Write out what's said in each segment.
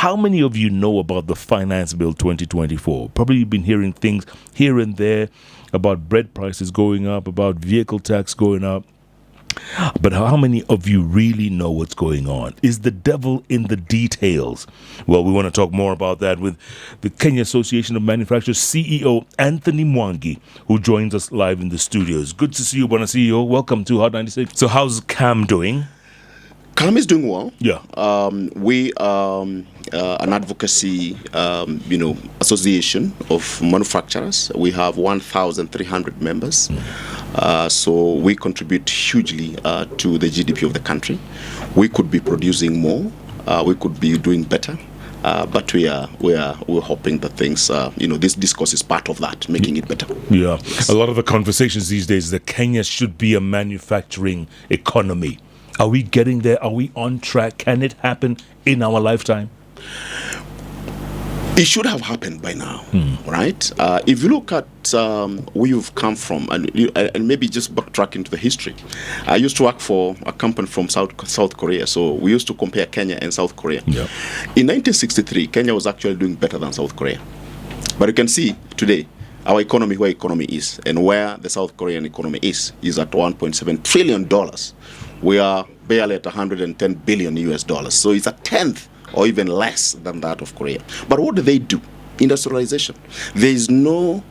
How many of you know about the Finance Bill 2024? Probably you've been hearing things here and there about bread prices going up, about vehicle tax going up. But how many of you really know what's going on? Is the devil in the details? Well, we want to talk more about that with the Kenya Association of Manufacturers CEO Anthony Mwangi, who joins us live in the studios. Good to see you, Bwana CEO. Welcome to Hot 96. So how's K.A.M doing? K.A.M is doing well. Yeah. We are an advocacy, association of manufacturers. We have 1,300 members. So we contribute hugely to the GDP of the country. We could be producing more. We could be doing better. But we're hoping that things, this discourse is part of that, making it better. Yeah. A lot of the conversations these days is that Kenya should be a manufacturing economy. Are we getting there? Are we on track? Can it happen in our lifetime? It should have happened by now, right? If you look at where you've come from, and maybe just backtrack into the history. I used to work for a company from South Korea, so we used to compare Kenya and South Korea. Yeah. In 1963, Kenya was actually doing better than South Korea. But you can see today, our economy, where economy is, and where the South Korean economy is at $1.7 trillion. We are barely at 110 billion US dollars. So it's a tenth or even less than that of Korea. But what do? Industrialization. There is no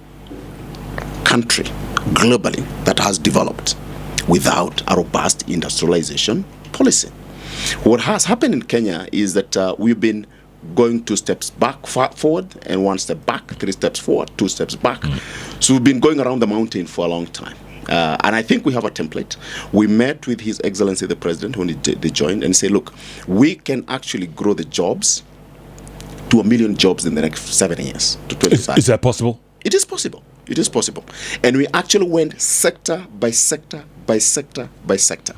country globally that has developed without a robust industrialization policy. What has happened in Kenya is that we've been going 2 steps back, forward, and 1 step back, 3 steps forward, 2 steps back. So we've been going around the mountain for a long time. And I think we have a template. We met with His Excellency the President when they joined and say, look, we can actually grow the jobs to 1 million jobs in the next 7 years to 25. Is that possible? It is possible. It is possible. And we actually went sector by sector by sector by sector.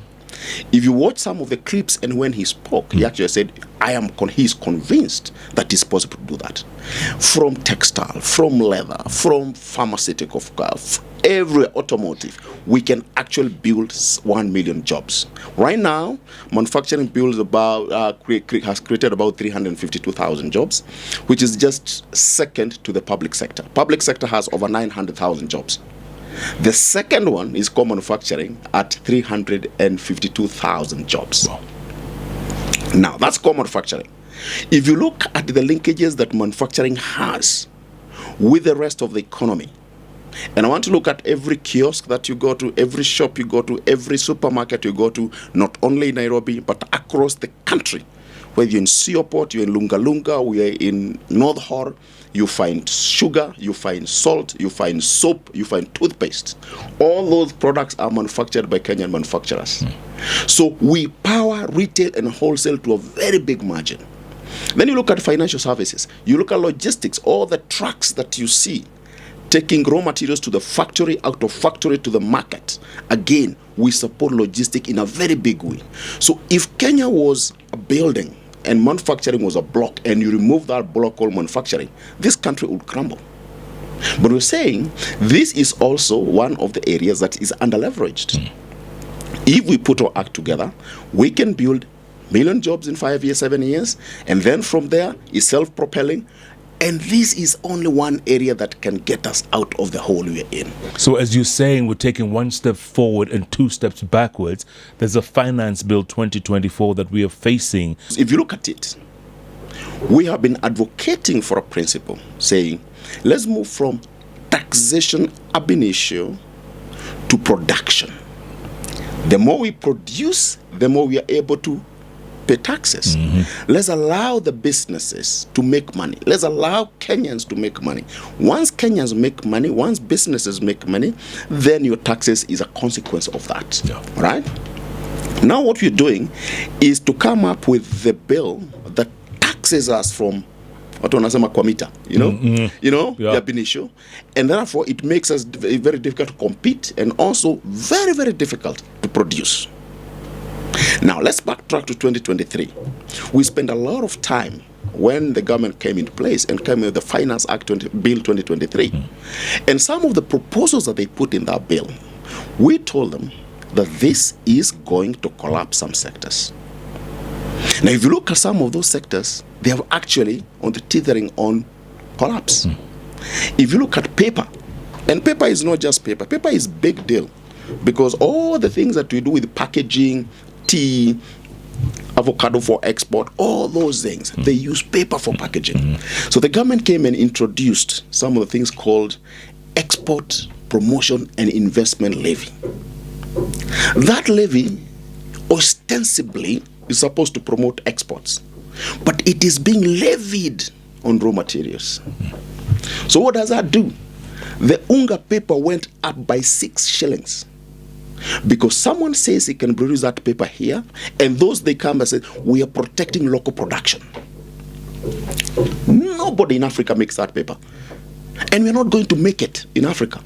If you watch some of the clips and when he spoke, he actually said, he's convinced that it's possible to do that. From textile, from leather, from pharmaceutical, every automotive, we can actually build 1 million jobs. Right now, manufacturing builds has created about 352,000 jobs, which is just second to the public sector. Public sector has over 900,000 jobs. The second one is core manufacturing at 352,000 jobs. Wow. Now, that's core manufacturing. If you look at the linkages that manufacturing has with the rest of the economy, and I want to look at every kiosk that you go to, every shop you go to, every supermarket you go to, not only in Nairobi, but across the country. Whether you're in Seaport, you're in Lunga Lunga, we are in North Hor, you find sugar, you find salt, you find soap, you find toothpaste. All those products are manufactured by Kenyan manufacturers. So we power retail and wholesale to a very big margin. Then you look at financial services, you look at logistics, all the trucks that you see taking raw materials to the factory, out of factory to the market. Again, we support logistics in a very big way. So if Kenya was a building and manufacturing was a block, and you remove that block called manufacturing, this country would crumble. But we're saying this is also one of the areas that is under-leveraged. If we put our act together, we can build 1 million jobs in 5 years, 7 years, and then from there is self-propelling. And this is only one area that can get us out of the hole we're in. So as you're saying, we're taking 1 step forward and 2 steps backwards. There's a Finance Bill 2024 that we are facing. If you look at it, we have been advocating for a principle saying, let's move from taxation ab initio to production. The more we produce, the more we are able to pay taxes. Let's allow the businesses to make money. Let's allow Kenyans to make money. Once Kenyans make money, once businesses make money, then your taxes is a consequence of that. Yeah. Right? Now what we're doing is to come up with the bill that taxes us from watu wanasema kwa mita, the ab initio, and therefore it makes us very difficult to compete and also very, very difficult to produce. Now, let's backtrack to 2023. We spent a lot of time when the government came into place and came with the Finance Act Bill 2023. And some of the proposals that they put in that bill, we told them that this is going to collapse some sectors. Now, if you look at some of those sectors, they are actually on the teetering on collapse. If you look at paper, and paper is not just paper. Paper is big deal because all the things that we do with packaging, tea, avocado for export, all those things, they use paper for packaging. So the government came and introduced some of the things called export promotion and investment levy. That levy ostensibly is supposed to promote exports, but it is being levied on raw materials. So what does that do? The unga paper went up by 6 shillings because someone says he can produce that paper here, and those they come and say, we are protecting local production. Nobody in Africa makes that paper, and we're not going to make it in Africa.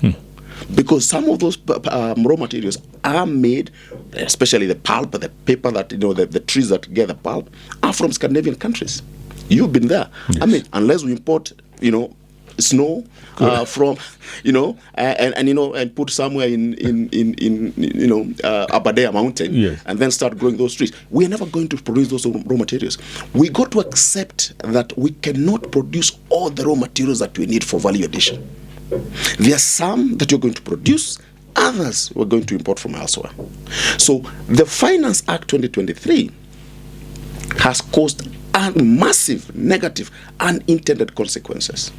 Because some of those raw materials are made, especially the pulp, the paper that, the trees that get the pulp, are from Scandinavian countries. You've been there. Yes. I mean, unless we import, snow from, and put somewhere in Aberdare Mountain, yes, and then start growing those trees. We are never going to produce those raw materials. We got to accept that we cannot produce all the raw materials that we need for value addition. There are some that you're going to produce, others we're going to import from elsewhere. So the Finance Act 2023 has caused massive negative unintended consequences.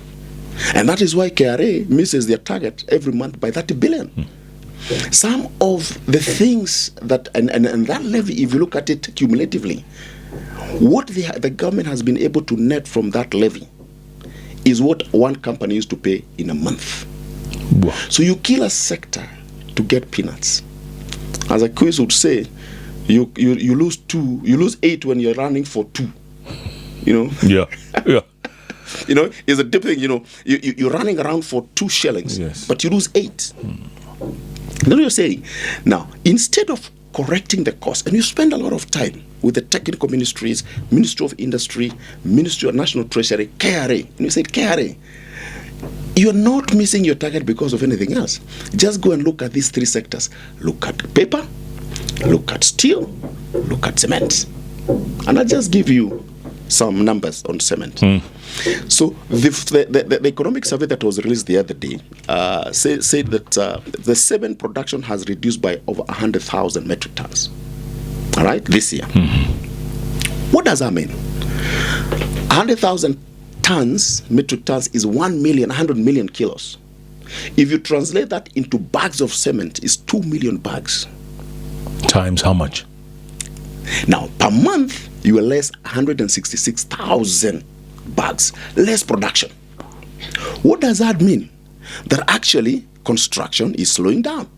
And that is why KRA misses their target every month by 30 billion. Some of the things that, and that levy, if you look at it cumulatively, what the government has been able to net from that levy is what one company used to pay in a month. Wow. So you kill a sector to get peanuts. As a quiz would say, you lose 2, you lose 8 when you're running for 2. Yeah. It's a different thing. You're running around for 2 shillings, yes, but you lose 8. Then you're saying, now instead of correcting the cost, and you spend a lot of time with the technical ministries, Ministry of Industry, Ministry of National Treasury, KRA, and you said, KRA, you're not missing your target because of anything else. Just go and look at these 3 sectors. Look at paper, look at steel, look at cement. And I'll just give you some numbers on cement. So the economic survey that was released the other day said that the cement production has reduced by over 100,000 metric tons. All right, this year. What does that mean? 100,000 metric tons is 100 million kilos. If you translate that into bags of cement, it's 2 million bags. Times how much? Now, per month, you are less 166,000 bags, less production. What does that mean? That actually construction is slowing down.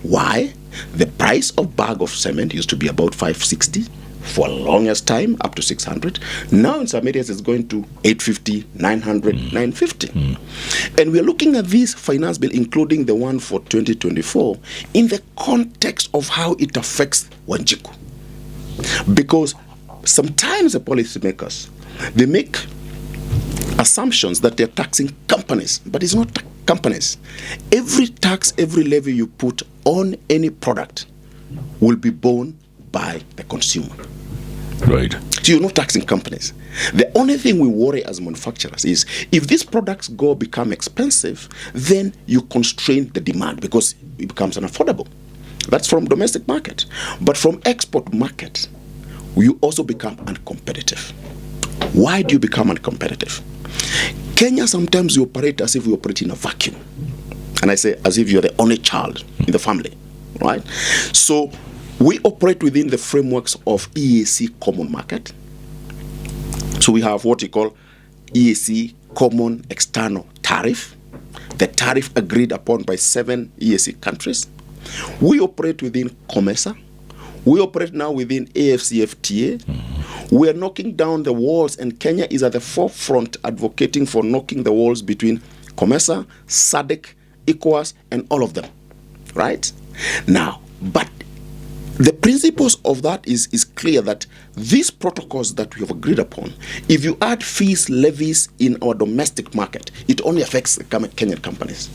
Why? The price of bag of cement used to be about 560 for the longest time, up to 600. Now in some areas it's going to 850, 900, 950. And we're looking at this finance bill, including the one for 2024, in the context of how it affects Wanjiku. Because sometimes the policymakers, they make assumptions that they're taxing companies, but it's not companies. Every tax, every levy you put on any product will be borne by the consumer. Right. So you're not taxing companies. The only thing we worry as manufacturers is if these products become expensive, then you constrain the demand because it becomes unaffordable. That's from domestic market. But from export market, you also become uncompetitive. Why do you become uncompetitive? Kenya, sometimes you operate as if you operate in a vacuum. And I say as if you're the only child in the family, right? So we operate within the frameworks of EAC Common Market. So we have what you call EAC Common External Tariff, the tariff agreed upon by 7 EAC countries. We operate within COMESA. We operate now within AFCFTA. We are knocking down the walls, and Kenya is at the forefront advocating for knocking the walls between COMESA, SADC, ECOWAS, and all of them, right? Now, but the principles of that is clear that these protocols that we have agreed upon, if you add fees, levies in our domestic market, it only affects the Kenyan companies.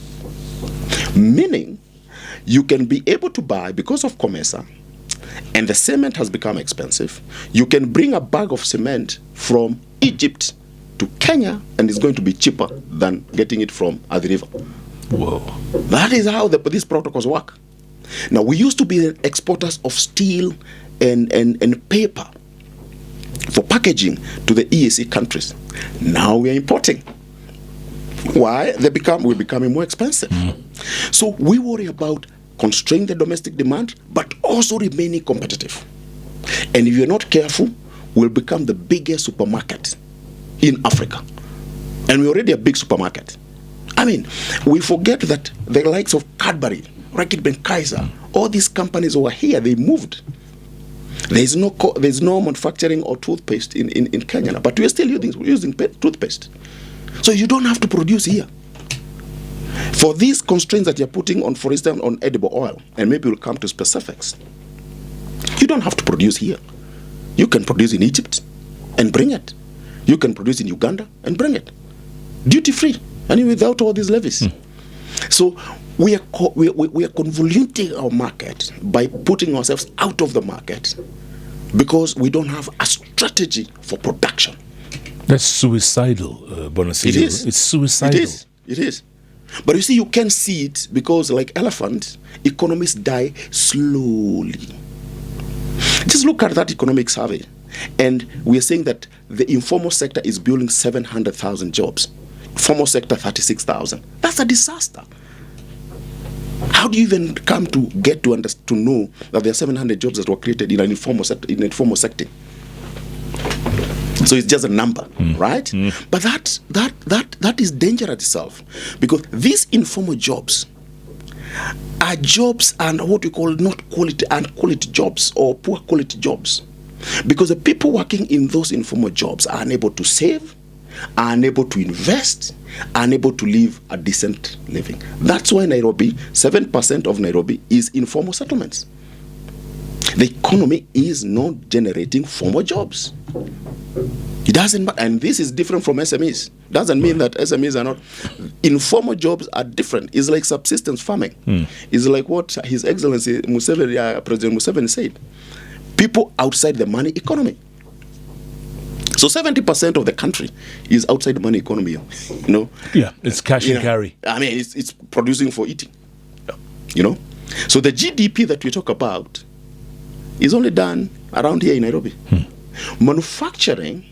Meaning, you can be able to buy, because of COMESA, and the cement has become expensive, you can bring a bag of cement from Egypt to Kenya and it's going to be cheaper than getting it from Athi River. Whoa. That is how these protocols work. Now, we used to be exporters of steel and paper for packaging to the EAC countries. Now we are importing. Why? We're becoming more expensive. So we worry about constraining the domestic demand, but also remaining competitive. And if you're not careful, we'll become the biggest supermarket in Africa. And we're already a big supermarket. I mean, we forget that the likes of Cadbury, Reckitt Benckiser, all these companies over here, they moved. There's no manufacturing or toothpaste in Kenya now, but we're still using toothpaste. So you don't have to produce here. For these constraints that you're putting on, for instance, on edible oil, and maybe we'll come to specifics, you don't have to produce here. You can produce in Egypt and bring it. You can produce in Uganda and bring it. Duty free, and without all these levies. So we are convoluting our market by putting ourselves out of the market because we don't have a strategy for production. That's suicidal, Bonacillo. It is. It's suicidal. It is. But you see, you can see it because, like elephants, economies die slowly. Just look at that economic survey. And we are saying that the informal sector is building 700,000 jobs. Formal sector, 36,000. That's a disaster. How do you even come to get to know that there are 700 jobs that were created in an informal sector? So it's just a number, right? But that is dangerous itself, because these informal jobs are jobs and what we call not quality and quality jobs or poor quality jobs, because the people working in those informal jobs are unable to save, are unable to invest, are unable to live a decent living. That's why 7% of Nairobi is informal settlements. The economy is not generating formal jobs. It doesn't matter, and this is different from SMEs. Doesn't mean that SMEs are not. Informal jobs are different. It's like subsistence farming. It's like what His Excellency President Museveni said. People outside the money economy. So 70% of the country is outside the money economy. You know. Yeah, it's cash and carry. I mean, it's producing for eating. You know. So the GDP that we talk about is only done around here in Nairobi. Manufacturing,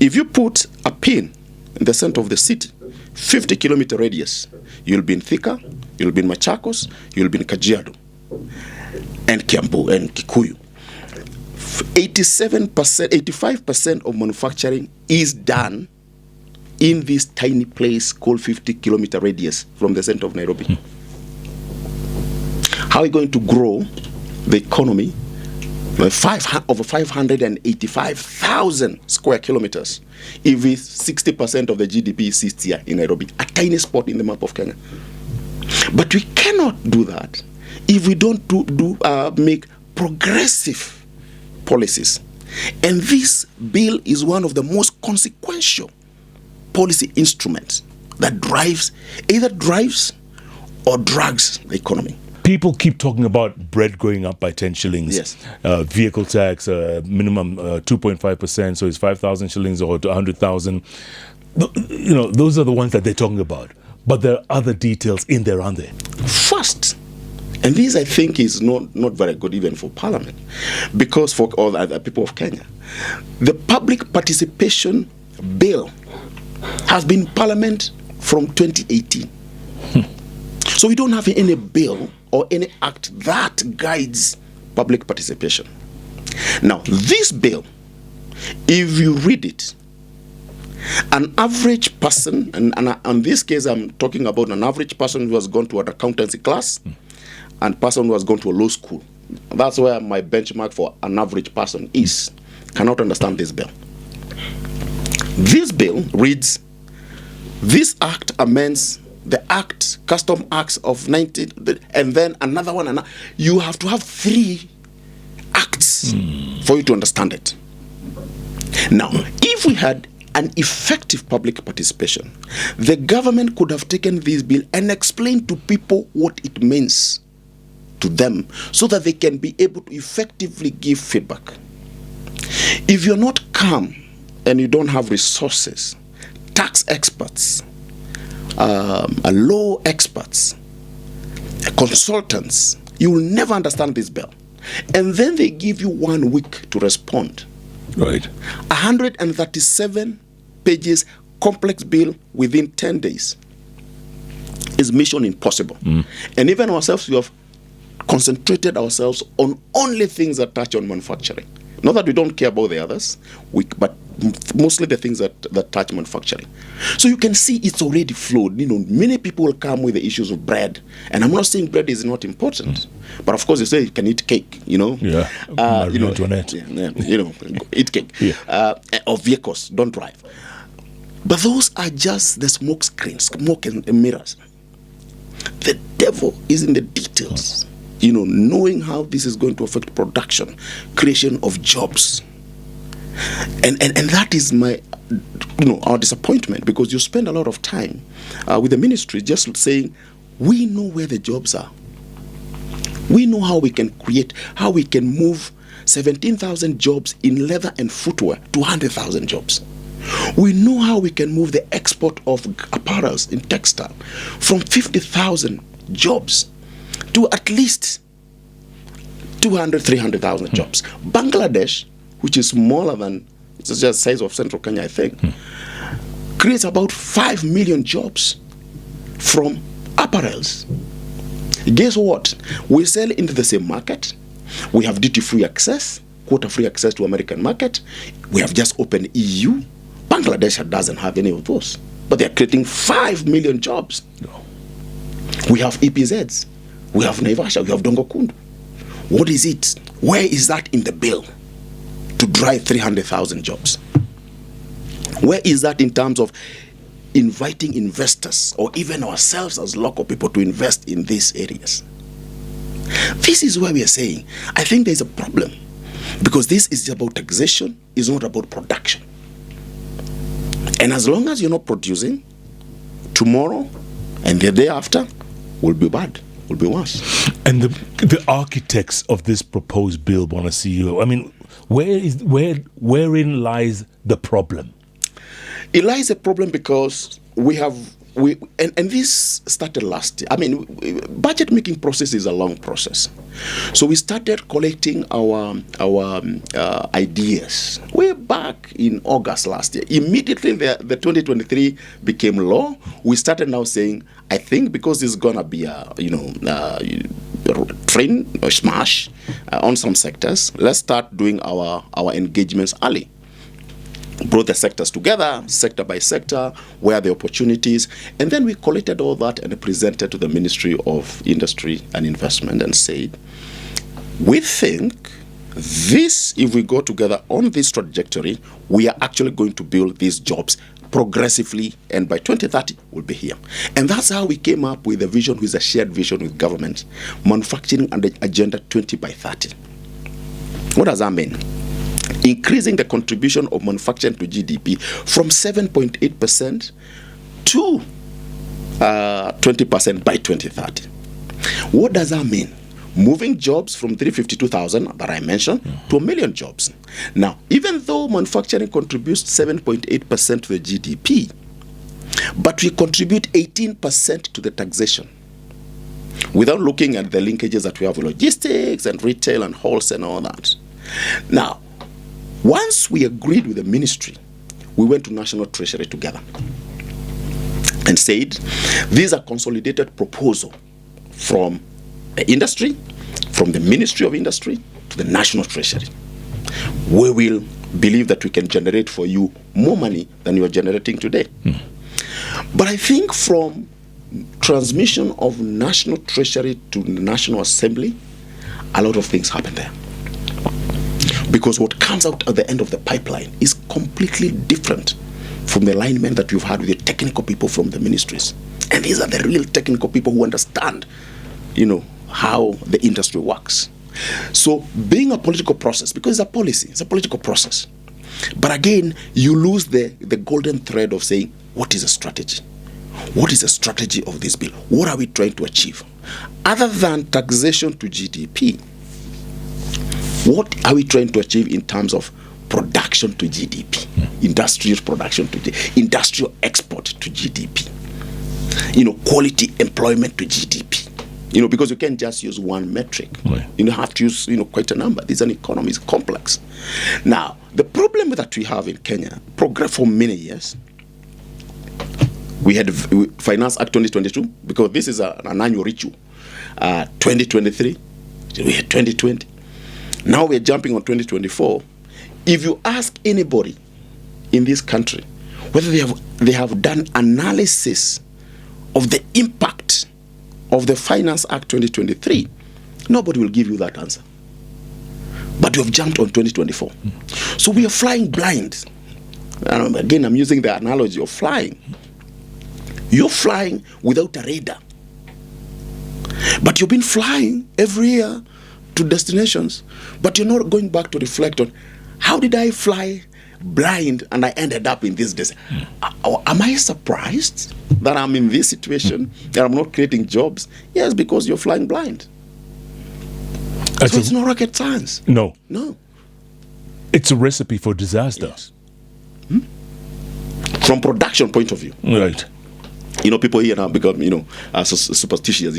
if you put a pin in the center of the city, 50-kilometer radius, you'll be in Thika, you'll be in Machakos, you'll be in Kajiado, and Kiambu, and Kikuyu. 85% of manufacturing is done in this tiny place called 50-kilometer radius from the center of Nairobi. How are we going to grow the economy over 585,000 square kilometers if 60% of the GDP sits here in Nairobi, a tiny spot in the map of Kenya? But we cannot do that if we don't make progressive policies. And this bill is one of the most consequential policy instruments that either drives or drags the economy. People keep talking about bread going up by 10 shillings. Yes. Vehicle tax, minimum 2.5%, so it's 5,000 shillings or 100,000. You know, those are the ones that they're talking about. But there are other details in there, aren't there? First, and this I think is not very good even for Parliament, because for all the other people of Kenya, the public participation bill has been in Parliament from 2018. So we don't have any bill or any act that guides public participation. Now, this bill, if you read it, an average person, and in this case I'm talking about an average person who has gone to an accountancy class and person who has gone to a law school. That's where my benchmark for an average person is. Cannot understand this bill. This bill reads, this act amends the Act, Custom Acts of 19, and then another one. You have to have 3 acts for you to understand it. Now, if we had an effective public participation, the government could have taken this bill and explained to people what it means. to them so that they can be able to effectively give feedback. If you're not calm and you don't have resources, tax experts, law experts, consultants, you will never understand this bill. And then they give you 1 week to respond. Right. 137 pages complex bill within 10 days is mission impossible. And even ourselves, we have concentrated ourselves on only things that touch on manufacturing. Not that we don't care about the others, but mostly the things that touch manufacturing. So you can see it's already flowed. Many people will come with the issues of bread, and I'm not saying bread is not important, but of course you say you can eat cake. Yeah. Antoinette. Eat cake. Yeah. Or vehicles, don't drive. But those are just the smoke screens, smoke and mirrors. The devil is in the details. Knowing how this is going to affect production, creation of jobs. And that is our disappointment, because you spend a lot of time with the ministry just saying, we know where the jobs are. We know how we can create, how we can move 17,000 jobs in leather and footwear to 100,000 jobs. We know how we can move the export of apparels in textile from 50,000 jobs to at least 200, 300,000 jobs. Bangladesh, which is smaller than, it's just the size of Central Kenya, I think, creates about 5 million jobs from apparels. Guess what? We sell into the same market. We have duty-free access, quota-free access to American market. We have just opened EU. Bangladesh doesn't have any of those, but they're creating 5 million jobs. No. We have EPZs. We have Naivasha. We have Dongokundu. What is it? Where is that in the bill to drive 300,000 jobs? Where is that in terms of inviting investors or even ourselves as local people to invest in these areas? This is where we are saying, I think there's a problem, because this is about taxation, it's not about production. And as long as you're not producing, tomorrow and the day after will be bad, will be worse. And the architects of this proposed bill, Bwana C.E.O., I mean, wherein lies the problem? It lies a problem because and this started last year. I mean, budget making process is a long process. So we started collecting our ideas way back in August last year. Immediately the 2023 became law. We started now saying, I think because it's gonna be a train or smash on some sectors, let's start doing our engagements early. Brought the sectors together, sector by sector, where are the opportunities, and then we collected all that and presented to the Ministry of Industry and Investment and said, we think this, if we go together on this trajectory, we are actually going to build these jobs progressively, and by 2030 we'll be here. And that's how we came up with a vision, with a shared vision with government, manufacturing and the Agenda 20 by 30. What does that mean? Increasing the contribution of manufacturing to GDP from 7.8% to 20% by 2030. What does that mean? Moving jobs from 352,000 that I mentioned to 1 million jobs. Now, even though manufacturing contributes 7.8% to the GDP, but we contribute 18% to the taxation, without looking at the linkages that we have with logistics and retail and wholesale and all that. Now, once we agreed with the ministry, we went to National Treasury together and said, these are consolidated proposals from the industry, from the Ministry of Industry to the National Treasury. We will believe that we can generate for you more money than you are generating today. But I think from transmission of National Treasury to the National Assembly, a lot of things happen there. Because what comes out at the end of the pipeline is completely different from the alignment that you've had with the technical people from the ministries. And these are the real technical people who understand, how the industry works. So being a political process, because it's a policy, it's a political process. But again, you lose the golden thread of saying, what is a strategy? What is the strategy of this bill? What are we trying to achieve? other than taxation to GDP, what are we trying to achieve in terms of production to GDP, industrial production to GDP, industrial export to GDP, quality employment to GDP? Because you can't just use one metric. Right. You have to use, quite a number. This is an economy, it's complex. Now, the problem that we have in Kenya, progress for many years. We had Finance Act 2022, because this is an annual ritual. 2023, we had 2020. Now we're jumping on 2024. If you ask anybody in this country whether they have done analysis of the impact of the Finance Act 2023, nobody will give you that answer. But we have jumped on 2024. So we are flying blind. And again, I'm using the analogy of flying. You're flying without a radar. But you've been flying every year to destinations, but you're not going back to reflect on, how did I fly blind and I ended up in this destination? Am I surprised that I'm in this situation, that I'm not creating jobs? Yes, because you're flying blind. So it's not rocket science. No. It's a recipe for disaster. Yes. From production point of view. Right. People here now become, superstitious.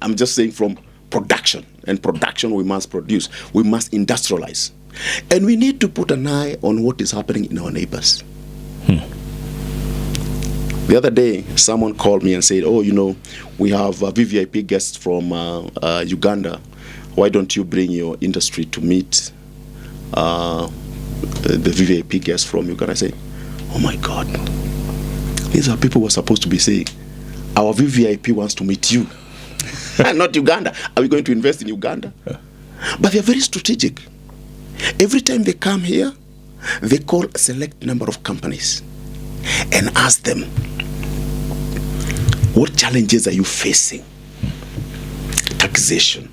I'm just saying from production. And production we must produce. We must industrialize. And we need to put an eye on what is happening in our neighbors. The other day, someone called me and said, we have VVIP guests from Uganda. Why don't you bring your industry to meet the VVIP guests from Uganda? I say, oh my God. These are people who are supposed to be saying, our VVIP wants to meet you. Not Uganda. Are we going to invest in Uganda? But they're very strategic. Every time they come here, they call a select number of companies and ask them, what challenges are you facing? Taxation.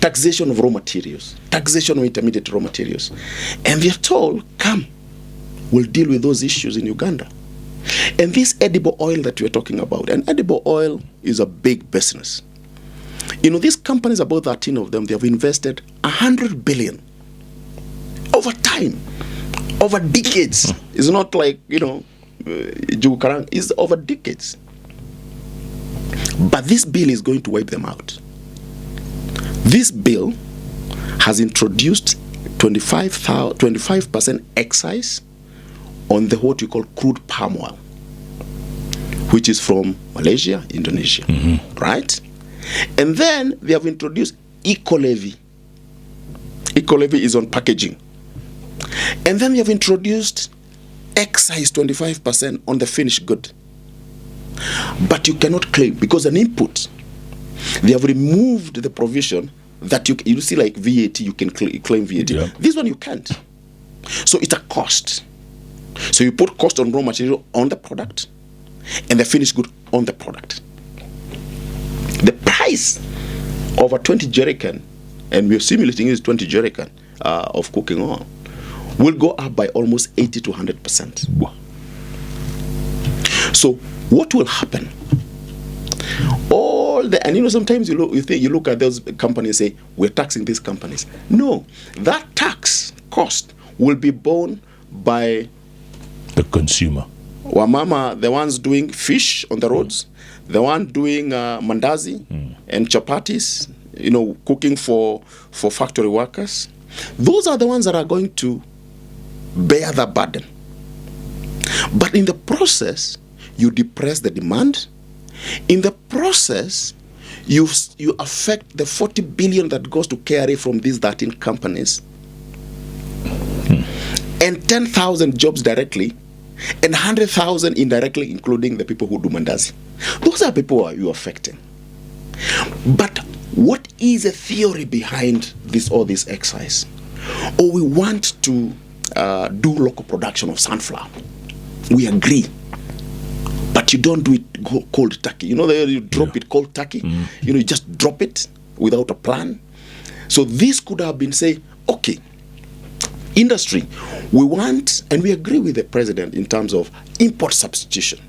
Taxation of raw materials. Taxation of intermediate raw materials. And they're told, come, we'll deal with those issues in Uganda. And this edible oil that we're talking about, and edible oil is a big business. These companies, about 13 of them, they have invested 100 billion over time, over decades. It's not like, Jukarang, it's over decades. But this bill is going to wipe them out. This bill has introduced 25% excise on what we call crude palm oil, which is from Malaysia, Indonesia, right? And then they have introduced eco-levy. Eco-levy is on packaging. And then they have introduced excise 25% on the finished good. But you cannot claim, because an input, they have removed the provision that you see, like VAT, you can claim VAT. Yeah. This one you can't. So it's a cost. So you put cost on raw material on the product and the finished good on the product. The price of a 20 jerrycan, and we're simulating is 20 jerrycan of cooking oil, will go up by almost 80 to 100%. Wow. So what will happen? Sometimes you look at those companies and say, we're taxing these companies. No, that tax cost will be borne by the consumer. Wamama, the ones doing fish on the roads, the one doing mandazi and chapatis, cooking for factory workers. Those are the ones that are going to bear the burden. But in the process, you depress the demand. In the process, you affect the 40 billion that goes to K.A.M from these 13 companies, and 10,000 jobs directly, and 100,000 indirectly, including the people who do mandazi. Those are people who are you affecting. But what is the theory behind all this excise? Or we want to do local production of sunflower. We agree. But you don't do it cold turkey. You drop it cold turkey. You just drop it without a plan. So this could have been say, okay, industry, we want, and we agree with the president in terms of import substitution.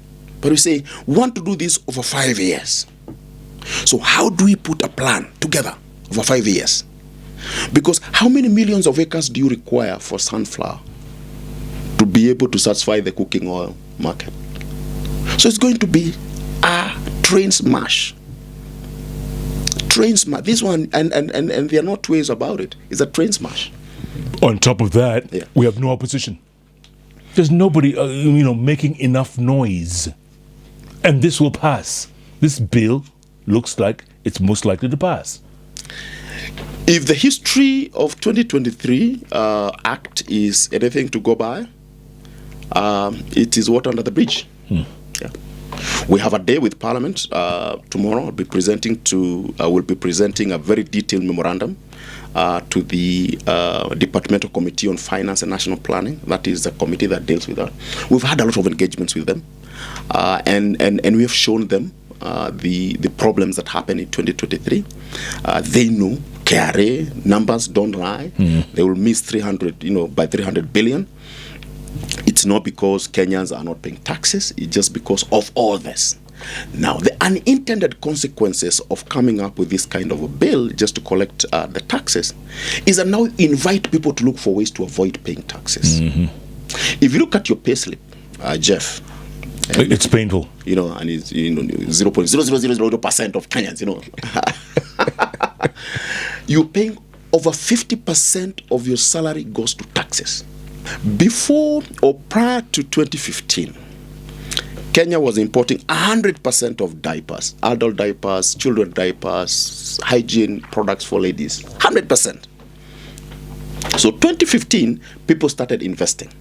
But we say, we want to do this over 5 years. So how do we put a plan together over 5 years? Because how many millions of acres do you require for sunflower to be able to satisfy the cooking oil market? So it's going to be a train smash. Train smash. This one, and there are no two ways about it. It's a train smash. On top of that, we have no opposition. There's nobody, making enough noise. And this will pass. This bill looks like it's most likely to pass. If the history of 2023 Act is anything to go by, it is water under the bridge. Yeah. We have a day with Parliament tomorrow. We'll be presenting a very detailed memorandum to the Departmental Committee on Finance and National Planning. That is the committee that deals with that. We've had a lot of engagements with them, and we have shown them the problems that happened in 2023. They know K.A.M. numbers don't lie. They will miss 300, by 300 billion. It's not because Kenyans are not paying taxes. It's just because of all this. Now, the unintended consequences of coming up with this kind of a bill just to collect the taxes is that now invite people to look for ways to avoid paying taxes. If you look at your payslip, Jeff, it's painful. And it's 0.0000% of Kenyans, you're paying over 50% of your salary goes to taxes. Before or prior to 2015, Kenya was importing 100% of diapers, adult diapers, children diapers, hygiene products for ladies, 100%. So 2015, people started investing.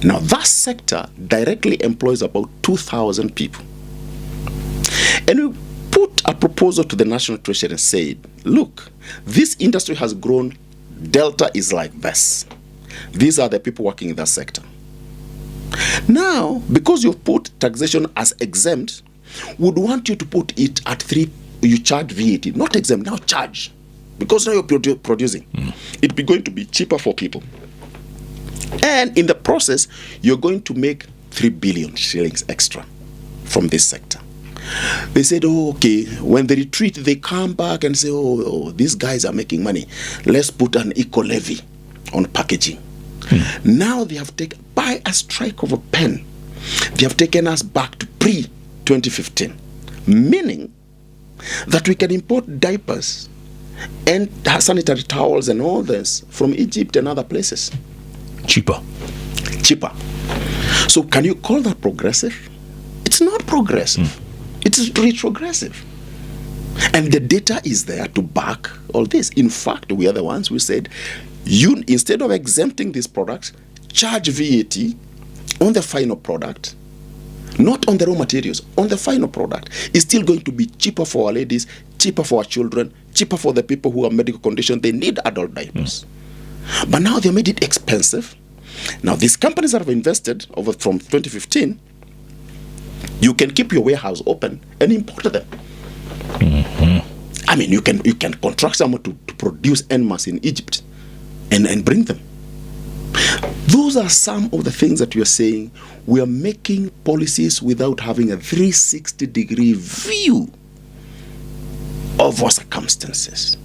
Now that sector directly employs about 2,000 people. And we put a proposal to the National Treasury and said, look, this industry has grown, delta is like this. These are the people working in that sector. Now, because you've put taxation as exempt, would want you to put it at 3, you charge VAT, not exempt, now charge. Because now you're producing. It'd be going to be cheaper for people. And in the process, you're going to make 3 billion shillings extra from this sector. They said, okay, when they retreat, they come back and say, these guys are making money. Let's put an eco levy on packaging. Now they have taken, by a strike of a pen, they have taken us back to pre-2015, meaning that we can import diapers and sanitary towels and all this from Egypt and other places. Cheaper. So can you call that progressive? It's not progressive. It is retrogressive. And the data is there to back all this. In fact, we are the ones who said, you, instead of exempting these products, charge VAT on the final product, not on the raw materials, on the final product. It's still going to be cheaper for our ladies, cheaper for our children, cheaper for the people who have medical conditions. They need adult diapers. But now they made it expensive. Now these companies that have invested over from 2015, you can keep your warehouse open and import them. I mean, you can contract someone to produce enmas in Egypt and bring them. Those are some of the things that we are saying. We are making policies without having a 360-degree view of our circumstances,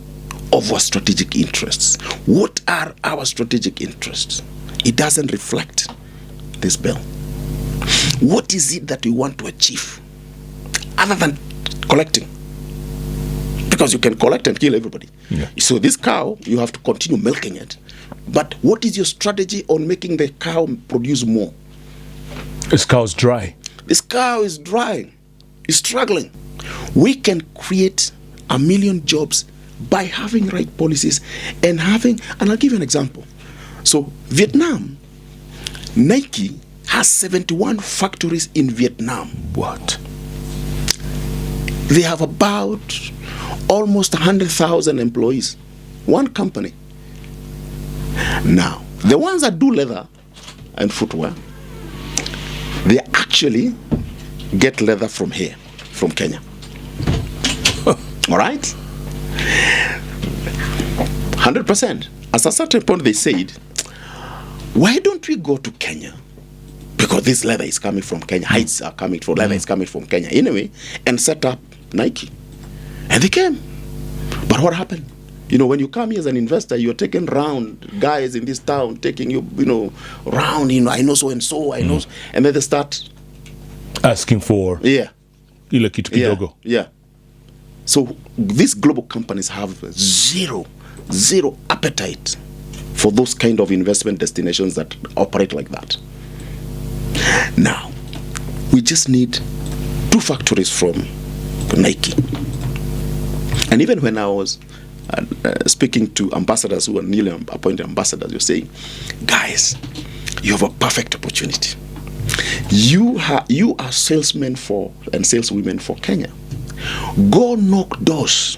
of our strategic interests. What are our strategic interests? It doesn't reflect this bill. What is it that we want to achieve other than collecting? Because you can collect and kill everybody. So this cow, you have to continue milking it. But what is your strategy on making the cow produce more? This cow is dry. This cow is dry. It's struggling. We can create 1 million jobs by having right policies and I'll give you an example. So Vietnam, Nike has 71 factories in Vietnam. What? They have about almost 100,000 employees. One company. Now, the ones that do leather and footwear, they actually get leather from here, from Kenya. All right? 100%. At a certain point, they said, why don't we go to Kenya? Because this leather is coming from Kenya. Hides are coming from leather is coming from Kenya anyway, and set up Nike. And they came. But what happened? When you come here as an investor, you're taken round, guys in this town taking you, round, I know so and so, I know. And then they start asking for ile kitu kidogo. Yeah. So these global companies have zero appetite for those kind of investment destinations that operate like that. Now, we just need 2 factories from Nike. And even when I was speaking to ambassadors who are newly appointed ambassadors, you're saying, guys, you have a perfect opportunity. You are salesmen and saleswomen for Kenya. Go knock doors.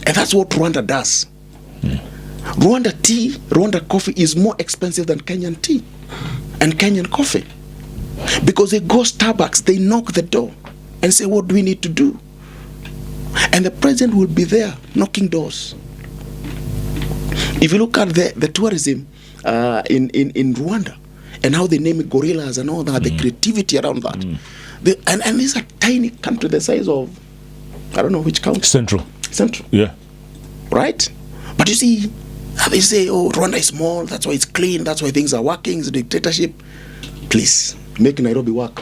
And that's what Rwanda does. Rwanda coffee is more expensive than Kenyan tea and Kenyan coffee. Because they go Starbucks, they knock the door and say, what do we need to do? And the president will be there knocking doors. If you look at the tourism in Rwanda and how they name it gorillas and all that, the creativity around that. And these are tiny country the size of, I don't know which country. Central. Yeah. Right? But you see, they say, Rwanda is small, that's why it's clean, that's why things are working, it's a dictatorship. Please, make Nairobi work.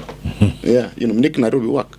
Yeah, make Nairobi work.